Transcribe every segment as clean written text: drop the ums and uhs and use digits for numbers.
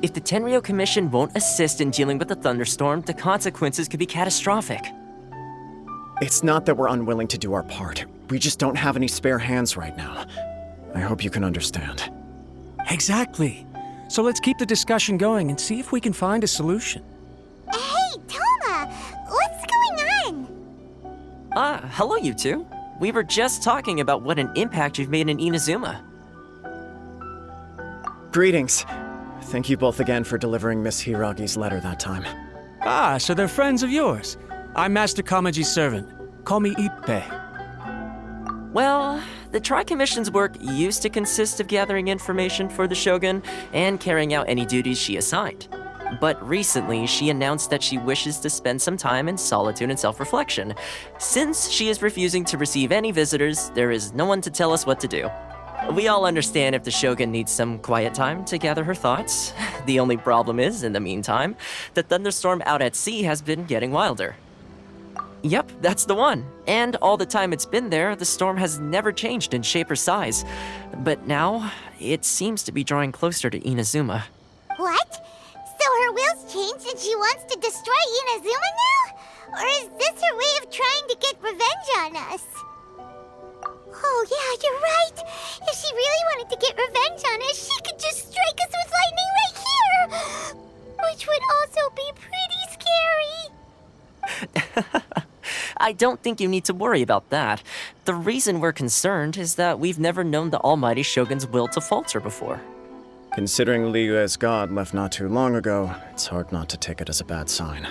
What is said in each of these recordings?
If the Tenryou Commission won't assist in dealing with the thunderstorm, the consequences could be catastrophic. It's not that we're unwilling to do our part. We just don't have any spare hands right now. I hope you can understand. Exactly. So let's keep the discussion going and see if we can find a solution. Hey, Toma! What's going on? Hello you two. We were just talking about what an impact you've made in Inazuma. Greetings. Thank you both again for delivering Miss Hiragi's letter that time. Ah, so they're friends of yours. I'm Master Kamaji's servant. Call me Ippei. Well, the Tri-Commission's work used to consist of gathering information for the Shogun and carrying out any duties she assigned. But recently, she announced that she wishes to spend some time in solitude and self-reflection. Since she is refusing to receive any visitors, there is no one to tell us what to do. We all understand if the Shogun needs some quiet time to gather her thoughts. The only problem is, in the meantime, the thunderstorm out at sea has been getting wilder. Yep, that's the one. And all the time it's been there, the storm has never changed in shape or size. But now, it seems to be drawing closer to Inazuma. What? So her will's changed and she wants to destroy Inazuma now? Or is this her way of trying to get revenge on us? Oh yeah, you're right. If she really wanted to get revenge on us, she could just strike us with lightning right here! Which would also be pretty scary. I don't think you need to worry about that. The reason we're concerned is that we've never known the Almighty Shogun's will to falter before. Considering Liyue's god left not too long ago, it's hard not to take it as a bad sign.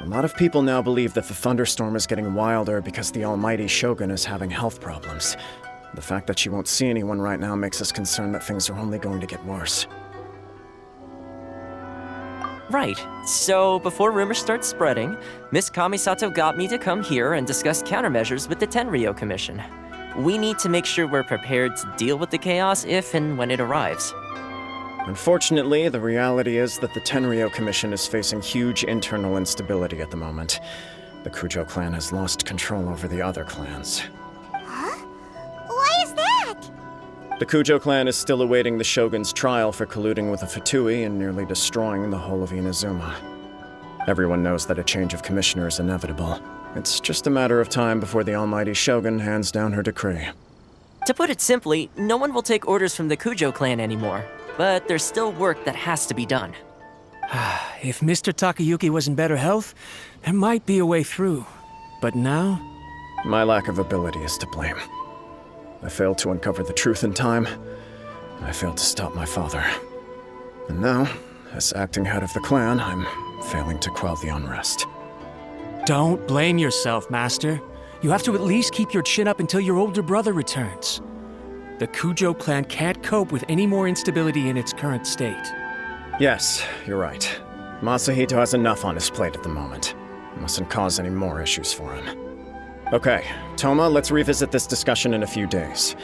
A lot of people now believe that the thunderstorm is getting wilder because the Almighty Shogun is having health problems. The fact that she won't see anyone right now makes us concerned that things are only going to get worse. Right. So, before rumors start spreading, Miss Kamisato got me to come here and discuss countermeasures with the Tenryou Commission. We need to make sure we're prepared to deal with the chaos if and when it arrives. Unfortunately, the reality is that the Tenryou Commission is facing huge internal instability at the moment. The Kujo clan has lost control over the other clans. Huh? Why is that? The Kujo clan is still awaiting the Shogun's trial for colluding with the Fatui and nearly destroying the whole of Inazuma. Everyone knows that a change of commissioner is inevitable. It's just a matter of time before the Almighty Shogun hands down her decree. To put it simply, no one will take orders from the Kujo clan anymore. But there's still work that has to be done. If Mr. Takayuki was in better health, there might be a way through. But now? My lack of ability is to blame. I failed to uncover the truth in time, and I failed to stop my father. And now, as acting head of the clan, I'm failing to quell the unrest. Don't blame yourself, Master. You have to at least keep your chin up until your older brother returns. The Kujo clan can't cope with any more instability in its current state. Yes, you're right. Masahito has enough on his plate at the moment. Mustn't cause any more issues for him. Okay, Toma, let's revisit this discussion in a few days.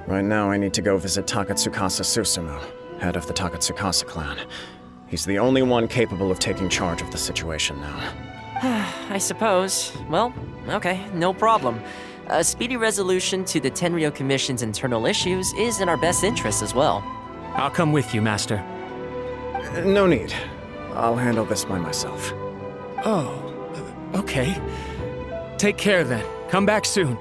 Right now, I need to go visit Takatsukasa Susumu, head of the Takatsukasa clan. He's the only one capable of taking charge of the situation now. I suppose. Well, okay, no problem. A speedy resolution to the Tenryou Commission's internal issues is in our best interest as well. I'll come with you, Master. No need. I'll handle this by myself. Oh, okay. Take care then. Come back soon.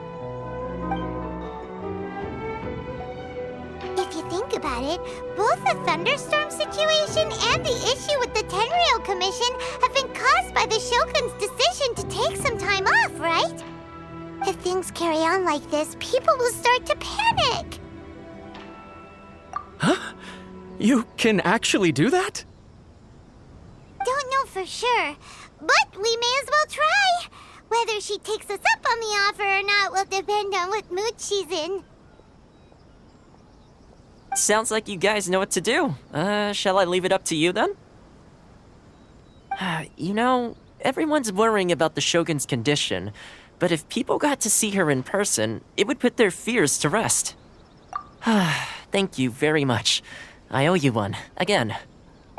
If you think about it, both the thunderstorm situation and the issue with the Tenryou Commission have been caused by the Shogun's decision to take some time off, right? If things carry on like this, people will start to panic. Huh? You can actually do that? Don't know for sure, but we may as well try. Whether she takes us up on the offer or not will depend on what mood she's in. Sounds like you guys know what to do. Shall I leave it up to you then? You know, everyone's worrying about the Shogun's condition. But if people got to see her in person, it would put their fears to rest. Thank you very much. I owe you one, again.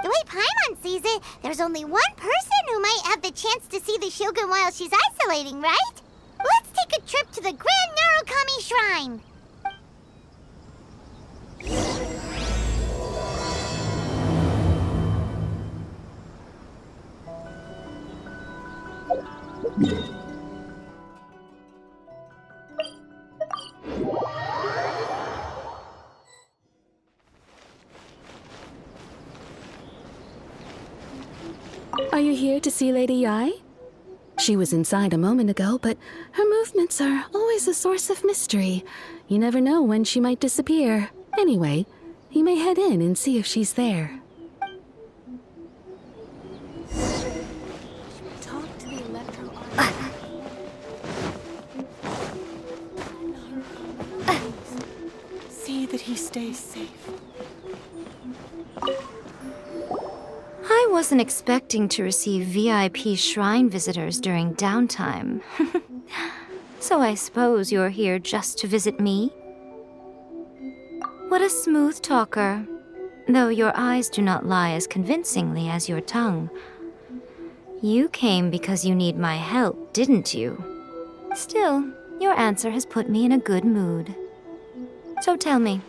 The way Paimon sees it, there's only one person who might have the chance to see the Shogun while she's isolating, right? Let's take a trip to the Grand Narukami Shrine. Are you here to see Lady Yai? She was inside a moment ago, but her movements are always a source of mystery. You never know when she might disappear. Anyway, you may head in and see if she's there. Talk to the electro See that he stays safe. I wasn't expecting to receive VIP shrine visitors during downtime. So I suppose you're here just to visit me? What a smooth talker, though your eyes do not lie as convincingly as your tongue. You came because you need my help, didn't you? Still, your answer has put me in a good mood. So tell me,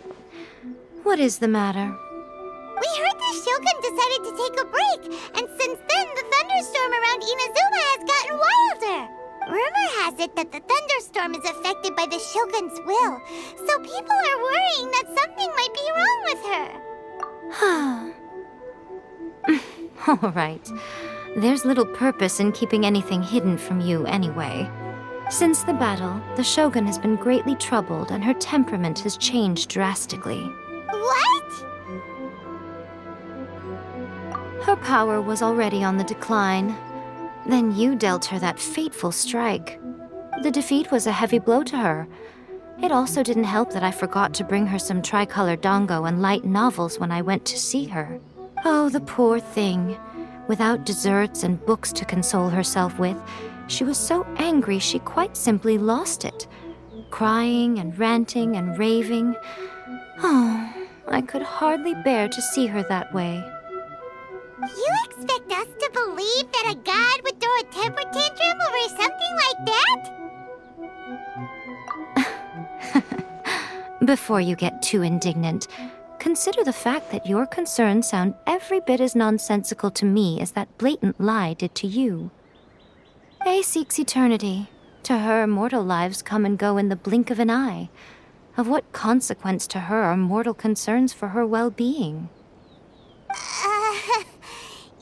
what is the matter? We heard the Shogun decided to take a break, and since then the thunderstorm around Inazuma has gotten wilder. Rumor has it that the thunderstorm is affected by the Shogun's will, so people are worrying that something might be wrong with her. All right. There's little purpose in keeping anything hidden from you anyway. Since the battle, the Shogun has been greatly troubled and her temperament has changed drastically. What? Her power was already on the decline. Then you dealt her that fateful strike. The defeat was a heavy blow to her. It also didn't help that I forgot to bring her some tricolor dango and light novels when I went to see her. Oh, the poor thing. Without desserts and books to console herself with, she was so angry she quite simply lost it. Crying and ranting and raving. Oh, I could hardly bear to see her that way. You expect us to believe that a god would throw a temper tantrum over something like that? Before you get too indignant, consider the fact that your concerns sound every bit as nonsensical to me as that blatant lie did to you. A seeks eternity. To her, mortal lives come and go in the blink of an eye. Of what consequence to her are mortal concerns for her well-being?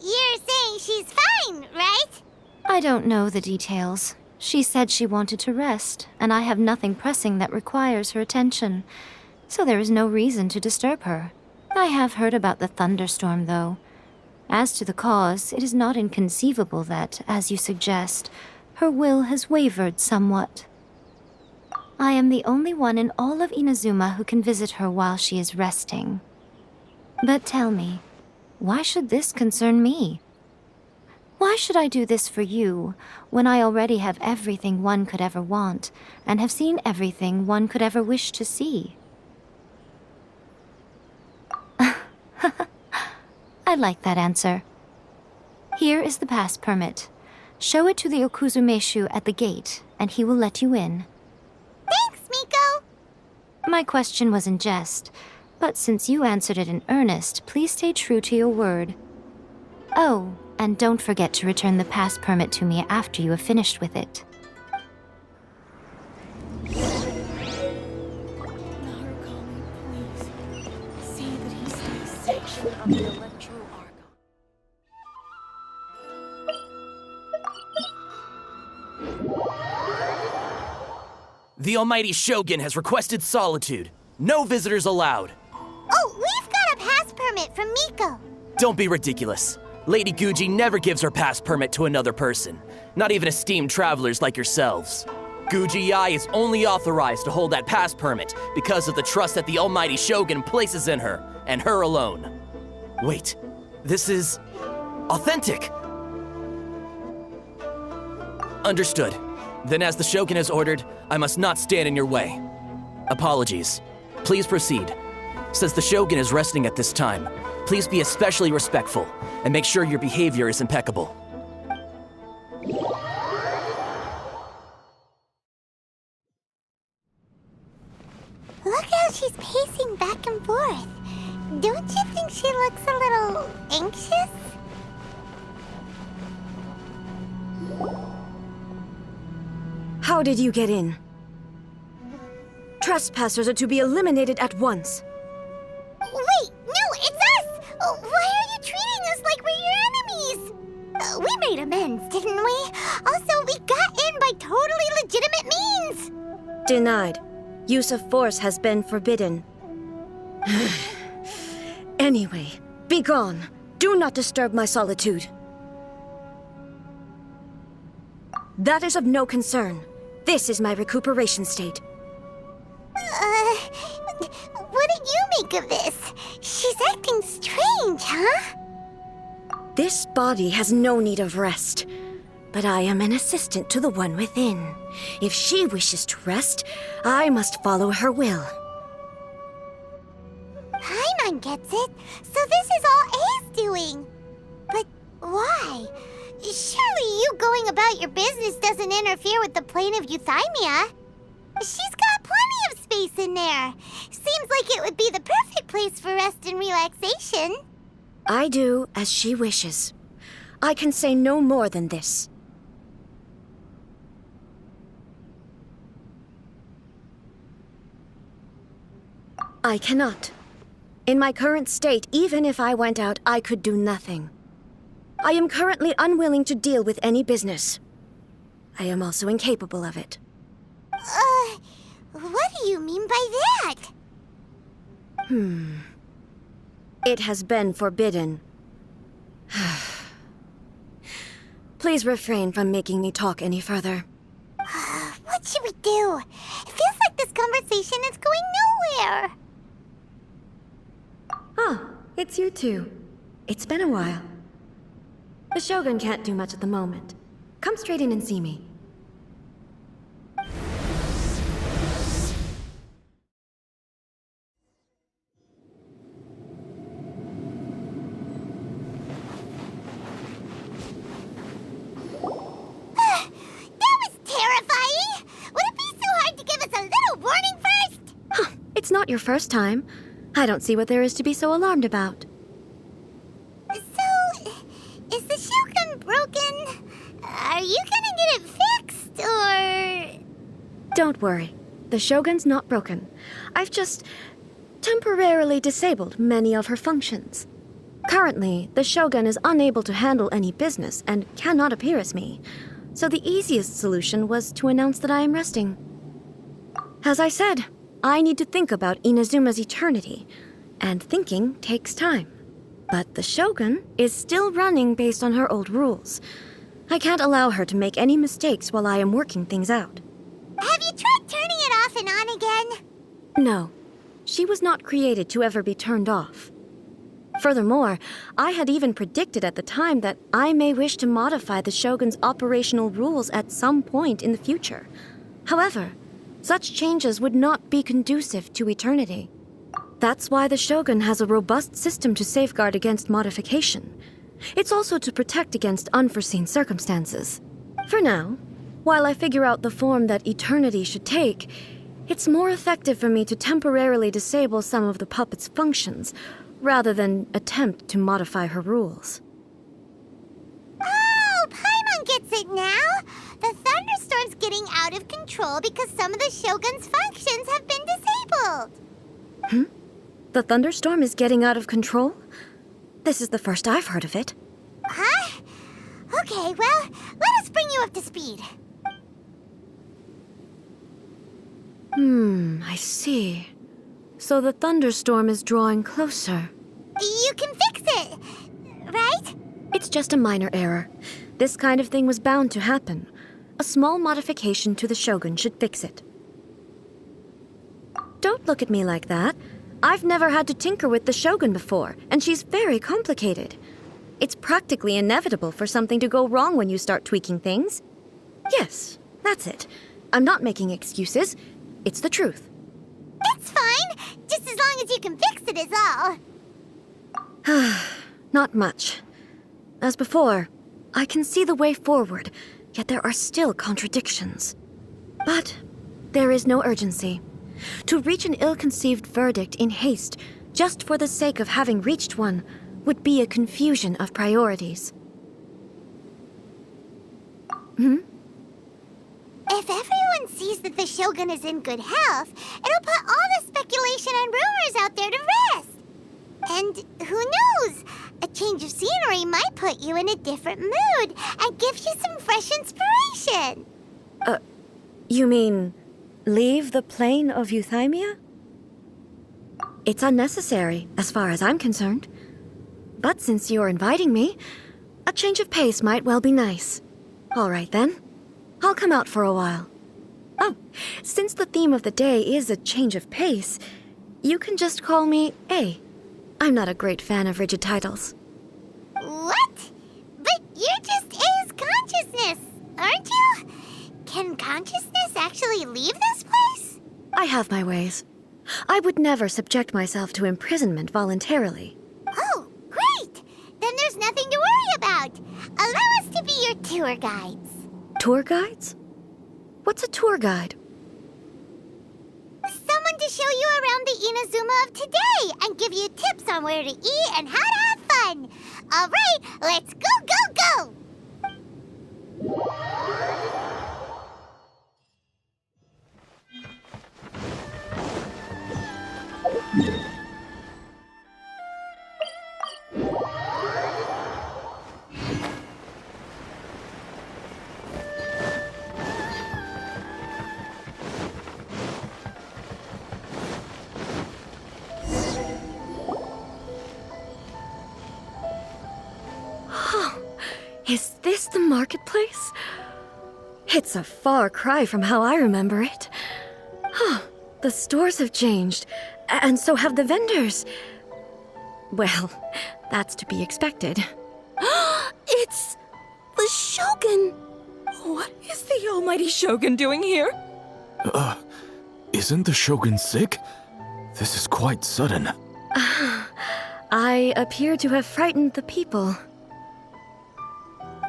You're saying she's fine, right? I don't know the details. She said she wanted to rest, and I have nothing pressing that requires her attention. So there is no reason to disturb her. I have heard about the thunderstorm, though. As to the cause, it is not inconceivable that, as you suggest, her will has wavered somewhat. I am the only one in all of Inazuma who can visit her while she is resting. But tell me, why should this concern me? Why should I do this for you, when I already have everything one could ever want, and have seen everything one could ever wish to see? I like that answer. Here is the pass permit. Show it to the Okuzumeshu at the gate, and he will let you in. Thanks, Miko! My question was in jest, but since you answered it in earnest, please stay true to your word. Oh, and don't forget to return the pass permit to me after you have finished with it. Narukami, please. See that he stays safe. Of the electro argon. The Almighty Shogun has requested solitude. No visitors allowed. Oh, we've got a pass permit from Miko. Don't be ridiculous. Lady Guji never gives her pass permit to another person, not even esteemed travelers like yourselves. Guji Yai is only authorized to hold that pass permit because of the trust that the Almighty Shogun places in her, and her alone. Wait, this is authentic. Understood. Then as the Shogun has ordered, I must not stand in your way. Apologies. Please proceed. Since the Shogun is resting at this time, please be especially respectful and make sure your behavior is impeccable. Look how she's pacing back and forth. Don't you think she looks a little anxious? How did you get in? Trespassers are to be eliminated at once. Wait, no, it's us! Why are you treating us like we're your enemies? Denied. Use of force has been forbidden. Anyway, be gone. Do not disturb my solitude. That is of no concern. This is my recuperation state. What do you make of this? She's acting strange, huh? This body has no need of rest. But I am an assistant to the one within. If she wishes to rest, I must follow her will. Paimon gets it. So this is all A's doing. But why? Surely you going about your business doesn't interfere with the plane of euthymia. She's got plenty of space in there. Seems like it would be the perfect place for rest and relaxation. I do as she wishes. I can say no more than this. I cannot. In my current state, even if I went out, I could do nothing. I am currently unwilling to deal with any business. I am also incapable of it. What do you mean by that? It has been forbidden. Please refrain from making me talk any further. What should we do? It feels like this conversation is going nowhere. Ah, it's you two. It's been a while. The Shogun can't do much at the moment. Come straight in and see me. That was terrifying! Would it be so hard to give us a little warning first? It's not your first time. I don't see what there is to be so alarmed about. So, is the Shogun broken? Are you gonna get it fixed, or...? Don't worry. The Shogun's not broken. I've just temporarily disabled many of her functions. Currently, the Shogun is unable to handle any business and cannot appear as me. So the easiest solution was to announce that I am resting. As I said, I need to think about Inazuma's eternity, and thinking takes time. But the Shogun is still running based on her old rules. I can't allow her to make any mistakes while I am working things out. Have you tried turning it off and on again? No, she was not created to ever be turned off. Furthermore, I had even predicted at the time that I may wish to modify the Shogun's operational rules at some point in the future. However, such changes would not be conducive to eternity. That's why the Shogun has a robust system to safeguard against modification. It's also to protect against unforeseen circumstances. For now, while I figure out the form that eternity should take, it's more effective for me to temporarily disable some of the puppet's functions, rather than attempt to modify her rules. Oh, Paimon gets it now! The thunderstorm's getting out of control because some of the Shogun's functions have been disabled. The thunderstorm is getting out of control? This is the first I've heard of it. Huh? Okay, well, let us bring you up to speed. I see. So the thunderstorm is drawing closer. You can fix it, right? It's just a minor error. This kind of thing was bound to happen. A small modification to the Shogun should fix it. Don't look at me like that. I've never had to tinker with the Shogun before, and she's very complicated. It's practically inevitable for something to go wrong when you start tweaking things. Yes, that's it. I'm not making excuses. It's the truth. It's fine, just as long as you can fix it is all. Not much. As before, I can see the way forward, yet there are still contradictions. But there is no urgency. To reach an ill-conceived verdict in haste, just for the sake of having reached one, would be a confusion of priorities. If everyone sees that the Shogun is in good health, it'll put all the speculation and rumors out there to rest. And who knows? A change of scenery might put you in a different mood and give you some fresh inspiration. You mean Leave the plane of Euthymia? It's unnecessary, as far as I'm concerned. But since you're inviting me, a change of pace might well be nice. All right then. I'll come out for a while. Oh, since the theme of the day is a change of pace, you can just call me A. I'm not a great fan of rigid titles. What? But you're just A's consciousness, aren't you? Can consciousness actually leave this place? I have my ways. I would never subject myself to imprisonment voluntarily. Oh, great! Then there's nothing to worry about. Allow us to be your tour guides. Tour guides? What's a tour guide? Someone to show you around the Inazuma of today and give you tips on where to eat and how to have fun. All right, let's go, go, go! Is this the marketplace? It's a far cry from how I remember it. The stores have changed, and so have the vendors. Well, that's to be expected. It's the Shogun! What is the almighty Shogun doing here? Isn't the Shogun sick? This is quite sudden. I appear to have frightened the people.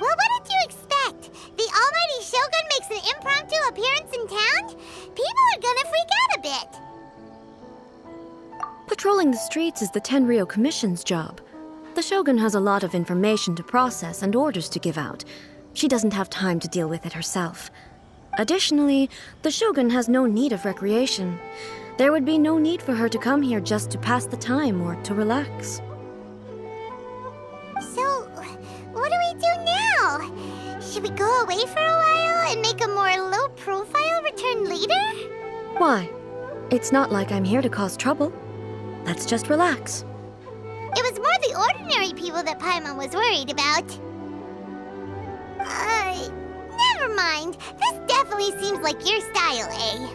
Well, what did you expect? The almighty Shogun makes an impromptu appearance in town? People are gonna freak out a bit. Patrolling the streets is the Tenryou Commission's job. The Shogun has a lot of information to process and orders to give out. She doesn't have time to deal with it herself. Additionally, the Shogun has no need of recreation. There would be no need for her to come here just to pass the time or to relax. So, what do we do now? Should we go away for a while and make a more low-profile return later? Why? It's not like I'm here to cause trouble. Let's just relax. It was more the ordinary people that Paimon was worried about. Never mind. This definitely seems like your style, eh?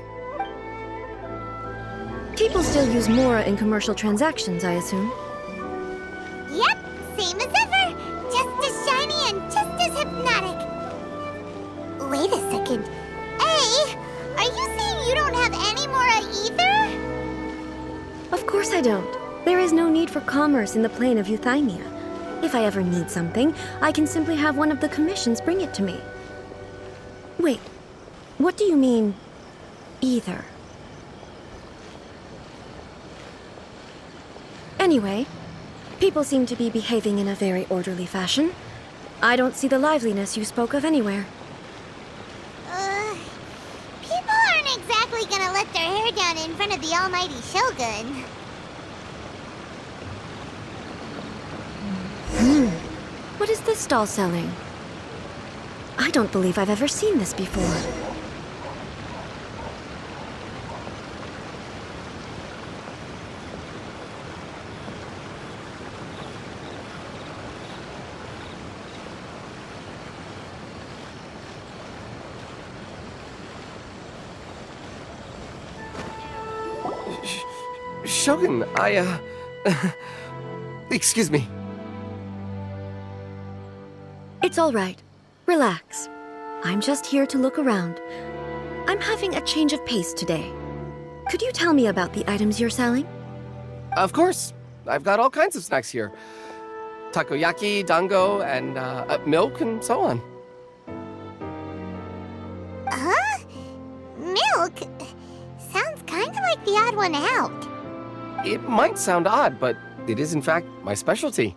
People still use Mora in commercial transactions, I assume. Yep, same as ever. Just as shiny and just as hypnotic. Wait a second. Hey, are you saying you don't have any Mora either? Of course I don't. There is no need for commerce in the plane of Euthymia. If I ever need something, I can simply have one of the commissions bring it to me. Wait, what do you mean, either? Anyway, people seem to be behaving in a very orderly fashion. I don't see the liveliness you spoke of anywhere. People aren't exactly gonna let their hair down in front of the almighty Shogun. What is this stall selling? I don't believe I've ever seen this before. Shogun, excuse me. It's all right. Relax. I'm just here to look around. I'm having a change of pace today. Could you tell me about the items you're selling? Of course. I've got all kinds of snacks here. Takoyaki, dango, and milk, and so on. Huh? Milk? Sounds kind of like the odd one out. It might sound odd, but it is in fact my specialty.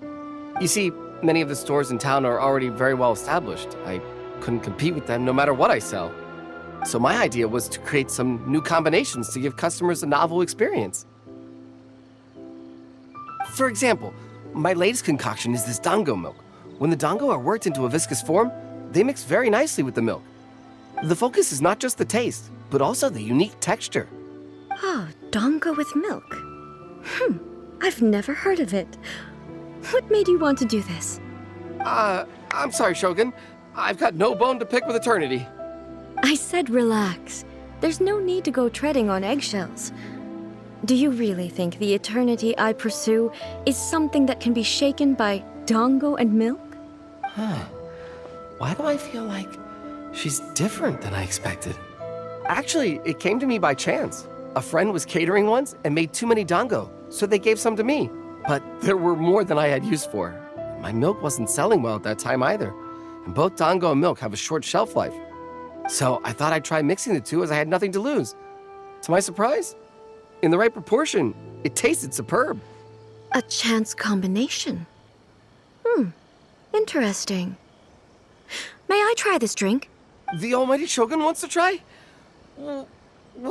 You see, many of the stores in town are already very well established. I couldn't compete with them no matter what I sell. So my idea was to create some new combinations to give customers a novel experience. For example, my latest concoction is this dango milk. When the dango are worked into a viscous form, they mix very nicely with the milk. The focus is not just the taste, but also the unique texture. Oh, dango with milk. I've never heard of it. What made you want to do this? I'm sorry, Shogun. I've got no bone to pick with eternity. I said relax. There's no need to go treading on eggshells. Do you really think the eternity I pursue is something that can be shaken by dango and milk? Why do I feel like she's different than I expected? Actually, it came to me by chance. A friend was catering once and made too many dango, so they gave some to me. But there were more than I had use for. My milk wasn't selling well at that time either, and both dango and milk have a short shelf life. So I thought I'd try mixing the two as I had nothing to lose. To my surprise, in the right proportion, it tasted superb. A chance combination. Interesting. May I try this drink? The almighty Shogun wants to try? Well,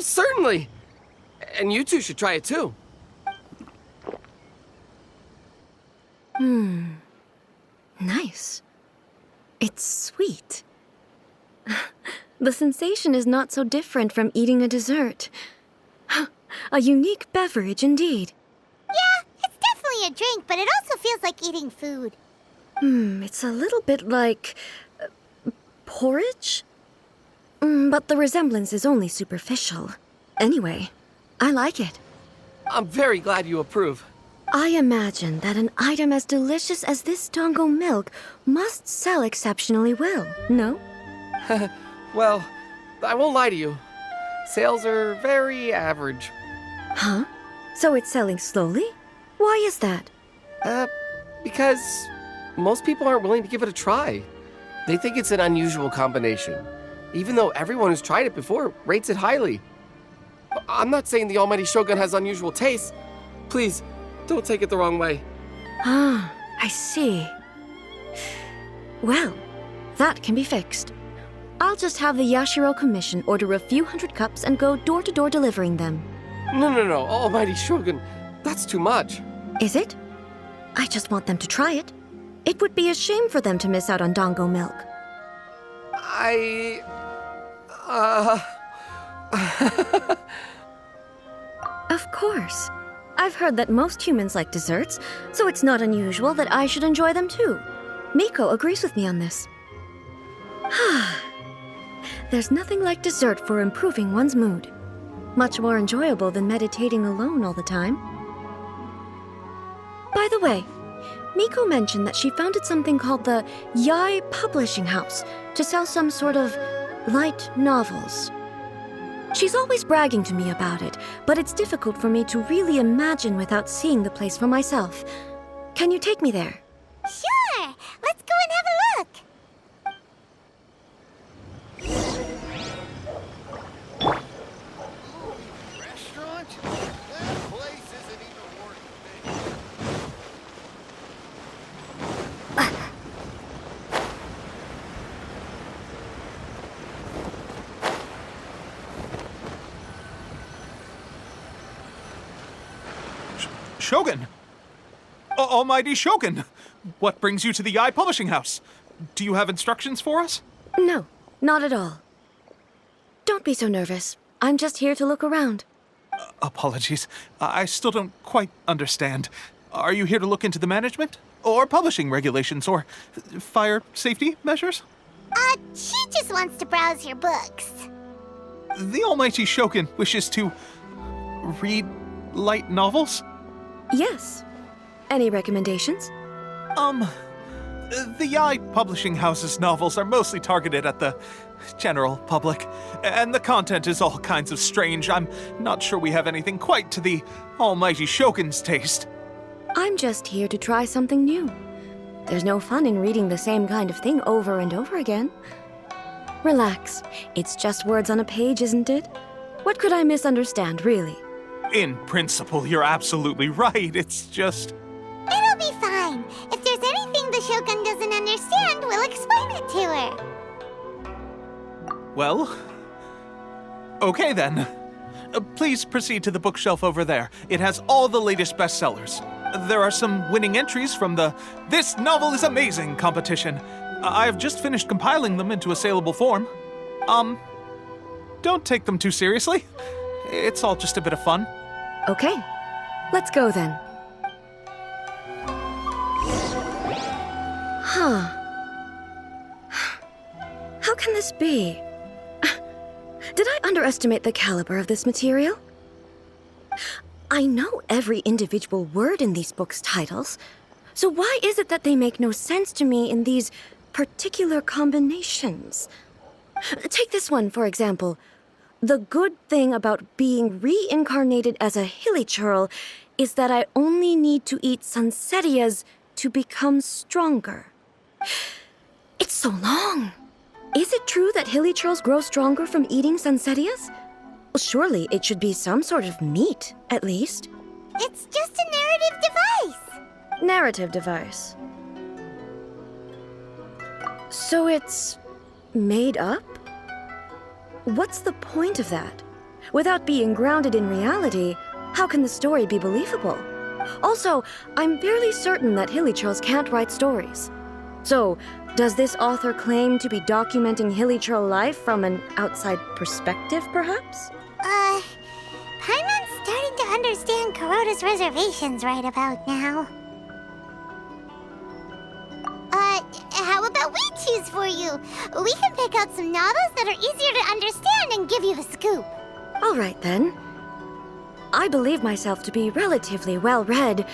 certainly. And you two should try it too. Nice. It's sweet. The sensation is not so different from eating a dessert. A unique beverage indeed. Yeah, it's definitely a drink, but it also feels like eating food. It's a little bit like porridge? But the resemblance is only superficial. Anyway, I like it. I'm very glad you approve. I imagine that an item as delicious as this dango milk must sell exceptionally well, no? Well, I won't lie to you. Sales are very average. Huh? So it's selling slowly? Why is that? Because most people aren't willing to give it a try. They think it's an unusual combination, even though everyone who's tried it before rates it highly. I'm not saying the almighty Shogun has unusual tastes. Please, don't take it the wrong way. Ah, I see. Well, that can be fixed. I'll just have the Yashiro Commission order a few hundred cups and go door to door delivering them. No, almighty Shogun. That's too much. Is it? I just want them to try it. It would be a shame for them to miss out on dango milk. Of course. I've heard that most humans like desserts, so it's not unusual that I should enjoy them too. Miko agrees with me on this. There's nothing like dessert for improving one's mood. Much more enjoyable than meditating alone all the time. By the way, Miko mentioned that she founded something called the Yai Publishing House to sell some sort of light novels. She's always bragging to me about it, but it's difficult for me to really imagine without seeing the place for myself. Can you take me there? Sure! Let's go and have a look! Restaurant? That place isn't even worth it. Shogun! Almighty Shogun! What brings you to the Yai Publishing House? Do you have instructions for us? No, not at all. Don't be so nervous. I'm just here to look around. Apologies. I still don't quite understand. Are you here to look into the management? Or publishing regulations? Or fire safety measures? She just wants to browse your books. The Almighty Shogun wishes to read light novels? Yes. Any recommendations? The Yai Publishing House's novels are mostly targeted at the general public, and the content is all kinds of strange. I'm not sure we have anything quite to the Almighty Shogun's taste. I'm just here to try something new. There's no fun in reading the same kind of thing over and over again. Relax. It's just words on a page, isn't it? What could I misunderstand, really? In principle, you're absolutely right. It's just... It'll be fine. If there's anything the Shogun doesn't understand, we'll explain it to her. Well... Okay then. Please proceed to the bookshelf over there. It has all the latest bestsellers. There are some winning entries from the This Novel is Amazing competition. I've just finished compiling them into a saleable form. don't take them too seriously. It's all just a bit of fun. Okay, let's go then. Huh. How can this be? Did I underestimate the caliber of this material? I know every individual word in these books' titles, so why is it that they make no sense to me in these particular combinations? Take this one, for example. The good thing about being reincarnated as a hilichurl is that I only need to eat sunsetias to become stronger. It's so long. Is it true that hilichurls grow stronger from eating sunsetias? Well, surely it should be some sort of meat, at least. It's just a narrative device. Narrative device. So it's made up? What's the point of that? Without being grounded in reality, how can the story be believable? Also, I'm fairly certain that hilichurls can't write stories. So, does this author claim to be documenting hilichurl life from an outside perspective, perhaps? Paimon's starting to understand Kuroda's reservations right about now. How about we choose for you? We can pick out some novels that are easier to understand and give you the scoop. All right, then. I believe myself to be relatively well-read,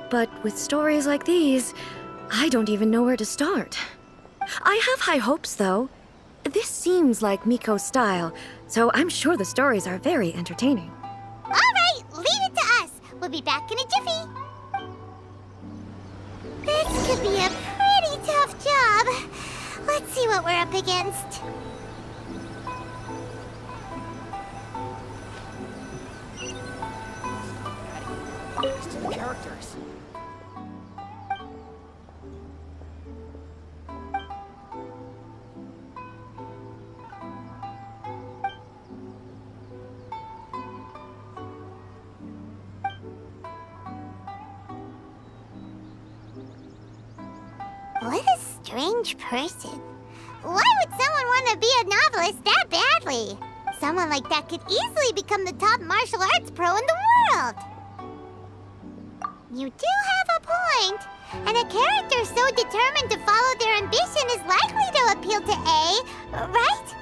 but with stories like these, I don't even know where to start. I have high hopes, though. This seems like Miko's style, so I'm sure the stories are very entertaining. All right, leave it to us. We'll be back in a jiffy. This could be a pretty tough job. Let's see what we're up against. To the characters. What a strange person. Why would someone want to be a novelist that badly? Someone like that could easily become the top martial arts pro in the world. You do have a point. And a character so determined to follow their ambition is likely to appeal to A, right?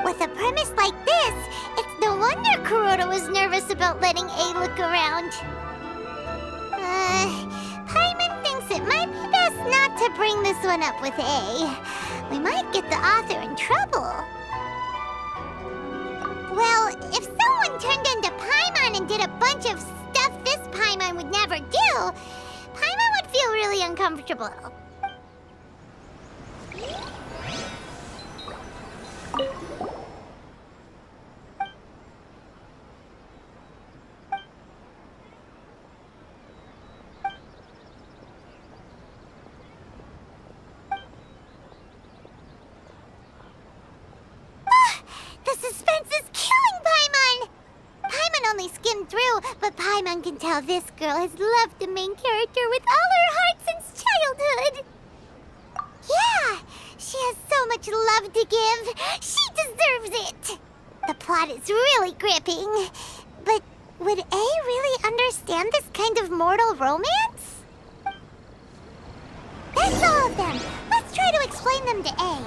With a premise like this, it's no wonder Kuroda was nervous about letting A look around. Paimon thinks it might be best not to bring this one up with A. We might get the author in trouble. Well, if someone turned into Paimon and did a bunch of stuff this Paimon would never do, Paimon would feel really uncomfortable. Skimmed through, but Paimon can tell this girl has loved the main character with all her heart since childhood. Yeah, she has so much love to give. She deserves it. The plot is really gripping. But would A really understand this kind of mortal romance? That's all of them. Let's try to explain them to A.